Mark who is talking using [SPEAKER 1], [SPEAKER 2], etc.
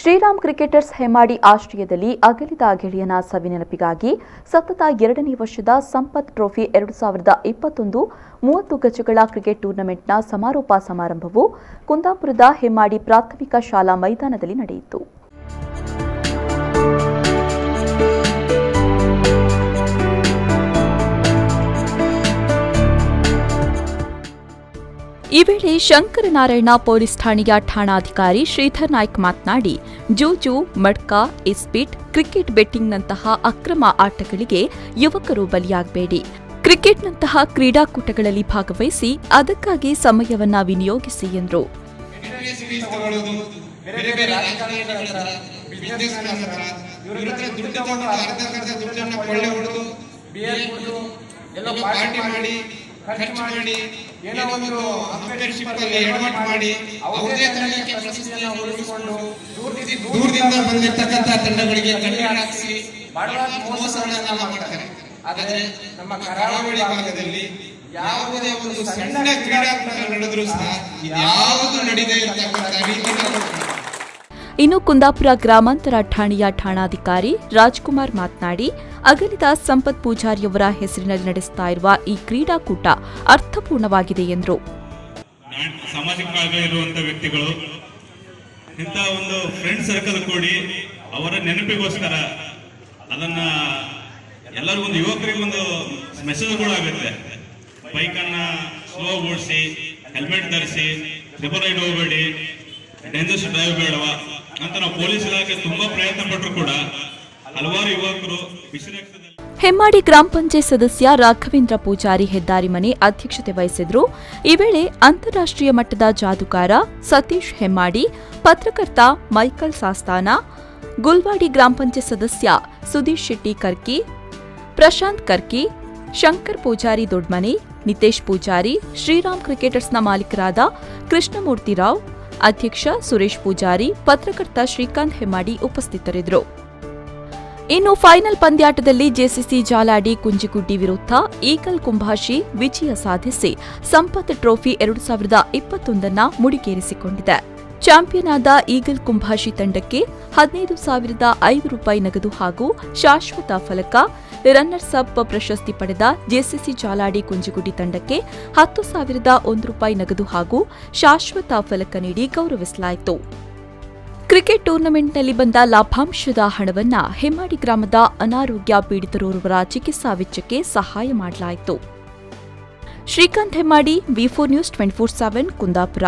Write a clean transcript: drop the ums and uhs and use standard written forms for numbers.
[SPEAKER 1] Shriram cricketers Hemmadi ಆಶ್ರಯದಲ್ಲಿ ಅಗಲಿದ ಗೆಳೆಯನ ಸವಿನೆನಪಿಗಾಗಿ ಸತತ 2ನೇ ವರ್ಷದ ಸಂಪತ್ ಟ್ರೋಫಿ 2021 30 ಗಜಗಳ ಕ್ರಿಕೆಟ್ ಟೂರ್ನಮೆಂಟ್ನ ಸಮಾರೋಪ ಸಮಾರಂಭವು ಕುಂದಾಪುರದ ಹೆಮ್ಮಾಡಿ ಪ್ರಾಥಮಿಕ ಶಾಲಾ ಮೈದಾನದಲ್ಲಿ ನಡೆಯಿತು. ಈ ವೇಳೆ ಶಂಕರನಾರಾಯಣ ಪೊಲೀಸ್ ಠಾಣೆಯ ಠಾಣಾಧಿಕಾರಿ ಶ್ರೀಧರ್ ನಾಯ್ಕ್ ಮಾತನಾಡಿ, ಜೂಜು, ಮಡ್ಕಾ, ಇಸ್ಪೀಟ್, ಕ್ರಿಕೆಟ್ ಬೆಟ್ಟಿಂಗ್ನಂತಹ ಅಕ್ರಮ ಆಟಗಳಿಗೆ ಯುವಕರು ಬಲಿಯಾಗಬೇಡಿ. ಕ್ರಿಕೆಟ್ನಂತಹ ಕ್ರೀಡಾಕೂಟಗಳಲ್ಲಿ ಭಾಗವಹಿಸಿ ಅದಕ್ಕಾಗಿ ಸಮಯವನ್ನ ವಿನಿಯೋಗಿಸಿ ಎಂದರು.
[SPEAKER 2] ಏನೋ ಒಂದು ಅಂಪೈರ್‌ಶಿಪ್ ಅಲ್ಲಿ ಎಡವಟ್ ಮಾಡಿ ಅವರೇ ತಂಡಕ್ಕೆ ಪ್ರಶಸ್ತಿಯನ್ನು ಉಳಿಸಿಕೊಂಡು ದೂರದಿಂದ ಬಂದಿರತಕ್ಕಂತ ತಂಡಗಳಿಗೆ ಕಣ್ಣೀರು ಹಾಕಿಸಿ ಬಡವರ ಮೋಸಗಳನ್ನ ಮಾಡ್ತಾರೆ. ಆದರೆ ನಮ್ಮ ಕರಾವಳಿ ಭಾಗದಲ್ಲಿ ಯಾವುದೇ ಒಂದು ಸಣ್ಣ ಕ್ರೀಡಾಕೂಟ ನಡೆದರೂ ಸಹ ಯಾವುದು ನಡೆದೇ ಇರತಕ್ಕಂತ ರೀತಿಯಲ್ಲಿ.
[SPEAKER 1] ಇನ್ನು ಕುಂದಾಪುರ ಗ್ರಾಮಾಂತರ ಠಾಣೆಯ ಠಾಣಾಧಿಕಾರಿ ರಾಜ್ಕುಮಾರ್ ಮಾತನಾಡಿ, ಅಗಲಿದ ಸಂಪತ್ ಪೂಜಾರಿಯವರ ಹೆಸರಿನಲ್ಲಿ ನಡೆಸುತ್ತಾ ಇರುವ ಈ ಕ್ರೀಡಾಕೂಟ ಅರ್ಥಪೂರ್ಣವಾಗಿದೆ ಎಂದರು.
[SPEAKER 3] ಸಾಮಾಜಿಕ ಕಾಳಜಿ ಇರುವಂತಹ ವ್ಯಕ್ತಿಗಳು ಇಂಥ ಒಂದು ಫ್ರೆಂಡ್ ಸರ್ಕಲ್ ಕೂಡಿ ಅವರ ನೆನಪಿಗೋಸ್ಕರ ಅದನ್ನ ಎಲ್ಲರಿಗೂ ಒಂದು ಯುವಕರಿಗೆ ಒಂದು ಮೆಸೇಜ್ ಕೂಡ ಆಗುತ್ತೆ. ಬೈಕನ್ನ ಸ್ಲೋ ಓಡಿಸಿ, ಹೆಲ್ಮೆಟ್ ಧರಿಸಿ, ಟ್ರಿಪಲ್ ರೈಡ್ ಹೋಗಬೇಡಿ, ಡೇಂಜರ್ಸ್ ಡ್ರೈವ್ ಬೇಡವಾ ಅಂತ ನಾವು ಪೊಲೀಸ್ ಇಲಾಖೆ ತುಂಬಾ ಪ್ರಯತ್ನ ಪಟ್ಟರು ಕೂಡ ಹಲವಾರು ಯುವಕರು
[SPEAKER 1] ಹೆಮ್ಮಾಡಿ ಗ್ರಾಮ ಪಂಚಾಯತ್ ಸದಸ್ಯ ರಾಘವೇಂದ್ರ ಪೂಜಾರಿ ಹೆದ್ದಾರಿ ಮನೆ ಅಧ್ಯಕ್ಷತೆ ವಹಿಸಿದ್ರು. ಈ ವೇಳೆ ಅಂತಾರಾಷ್ಟ್ರೀಯ ಮಟ್ಟದ ಜಾದೂಗಾರ ಸತೀಶ್ ಹೆಮ್ಮಾಡಿ, ಪತ್ರಕರ್ತ ಮೈಕಲ್ ಸಾಸ್ತಾನ, ಗುಲ್ವಾಡಿ ಗ್ರಾಮ ಪಂಚಾಯತ್ ಸದಸ್ಯ ಸುದೀಶ್ ಶೆಟ್ಟಿ ಕರ್ಕಿ, ಪ್ರಶಾಂತ್ ಕರ್ಕಿ, ಶಂಕರ್ ಪೂಜಾರಿ ದೊಡ್ಮನೆ, ನಿತೇಶ್ ಪೂಜಾರಿ, ಶ್ರೀರಾಮ್ ಕ್ರಿಕೆಟರ್ಸ್ನ ಮಾಲೀಕರಾದ ಕೃಷ್ಣಮೂರ್ತಿ ರಾವ್, ಅಧ್ಯಕ್ಷ ಸುರೇಶ್ ಪೂಜಾರಿ, ಪತ್ರಕರ್ತ ಶ್ರೀಕಾಂತ್ ಹೆಮ್ಮಾಡಿ ಉಪಸ್ಥಿತರಿದ್ದರು. ಇನ್ನು ಫೈನಲ್ ಪಂದ್ಯಾಟದಲ್ಲಿ ಜೆಸಿಸಿ ಜಾಲಾಡಿ ಕುಂಜಿಗುಡ್ಡಿ ವಿರುದ್ಧ ಈಗಲ್ ಕುಂಭಾಶಿ ವಿಜಯ ಸಾಧಿಸಿ ಸಂಪತ್ ಟ್ರೋಫಿ 2021 ಮುಡಿಗೇರಿಸಿಕೊಂಡಿದೆ. ಚಾಂಪಿಯನ್ ಆದ ಈಗಲ್ ಕುಂಭಾಶಿ ತಂಡಕ್ಕೆ 15,500 ರೂಪಾಯಿ ನಗದು ಹಾಗೂ ಶಾಶ್ವತ ಫಲಕ, ರನ್ನರ್ಸ್ ಅಪ್ ಪ್ರಶಸ್ತಿ ಪಡೆದ ಜೆಸಿಸಿ ಜಾಲಾಡಿ ಕುಂಜಿಗುಡ್ಡಿ ತಂಡಕ್ಕೆ 10,001 ರೂಪಾಯಿ ನಗದು ಹಾಗೂ ಶಾಶ್ವತ ಫಲಕ ನೀಡಿ ಗೌರವಿಸಲಾಯಿತು. ಕ್ರಿಕೆಟ್ ಟೂರ್ನಮೆಂಟ್ನಲ್ಲಿ ಬಂದ ಲಾಭಾಂಶದ ಹಣವನ್ನು ಹೆಮ್ಮಾಡಿ ಗ್ರಾಮದ ಅನಾರೋಗ್ಯ ಪೀಡಿತರೋರ್ವರ ಚಿಕಿತ್ಸಾ ವೆಚ್ಚಕ್ಕೆ ಸಹಾಯ ಮಾಡಲಾಯಿತು. ಶ್ರೀಕಾಂತ್ ಹೆಮ್ಮಾಡಿ, ವಿ4 ನ್ಯೂಸ್ 24/7 ಕುಂದಾಪುರ.